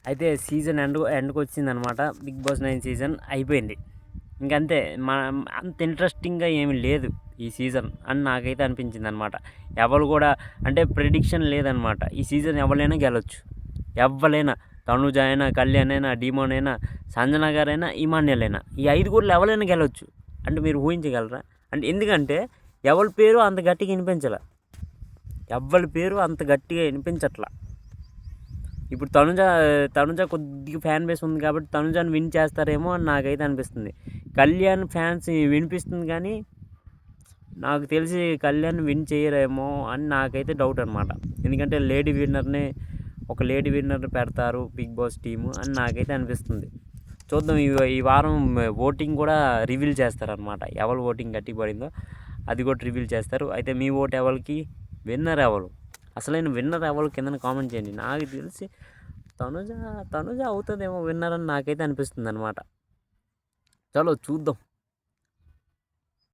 అయితే సీజన్ ఎండ్కి వచ్చిందనమాట. Big boss 9 season అయిపోయింది. ఇంకంతే. అంత ఇంట్రెస్టింగ్గా ఏమి లేదు ఈ సీజన్ అని నాకైతే అనిపించింది అనమాట. ఎవరు కూడా అంటే ప్రిడిక్షన్ లేదనమాట. ఈ సీజన్ ఎవరైనా గెలవచ్చు. ఎవరైనా తనుజ అయినా, కళ్యాణ్ అయినా, డీమోన్ అయినా, సంజన గారైనా, ఇమాన్యుల్ అయినా, ఈ 5 ఎవరైనా గెలవచ్చు. అంటే మీరు ఊహించగలరా? అంటే ఎందుకంటే ఎవరి పేరు అంత గట్టిగా వినిపించలే. ఎవరి పేరు అంత గట్టిగా వినిపించట్లా. ఇప్పుడు తనుజ కొద్దిగా ఫ్యాన్ బేస్ ఉంది కాబట్టి తనుజని విన్ చేస్తారేమో అని నాకైతే అనిపిస్తుంది. కళ్యాణ్ ఫ్యాన్స్ వినిపిస్తుంది కానీ నాకు తెలిసి కళ్యాణ్ విన్ చేయరేమో అని నాకైతే డౌట్ అనమాట. ఎందుకంటే ఒక లేడీ విన్నర్ని పెడతారు బిగ్ బాస్ టీము అని నాకైతే అనిపిస్తుంది. చూద్దాం. ఈ వారం ఓటింగ్ కూడా రివీల్ చేస్తారనమాట. ఎవరు ఓటింగ్ గట్టిగా పడిందో అది కూడా రివీల్ చేస్తారు. అయితే మీ ఓటు ఎవరికి, విన్నర్ ఎవరు, అసలైన విన్నర్ ఎవరు కింద కామెంట్ చేయండి. నాకు తెలిసి తనుజ అవుతుందేమో విన్నర్ అని నాకైతే అనిపిస్తుంది అనమాట. చలో చూద్దాం.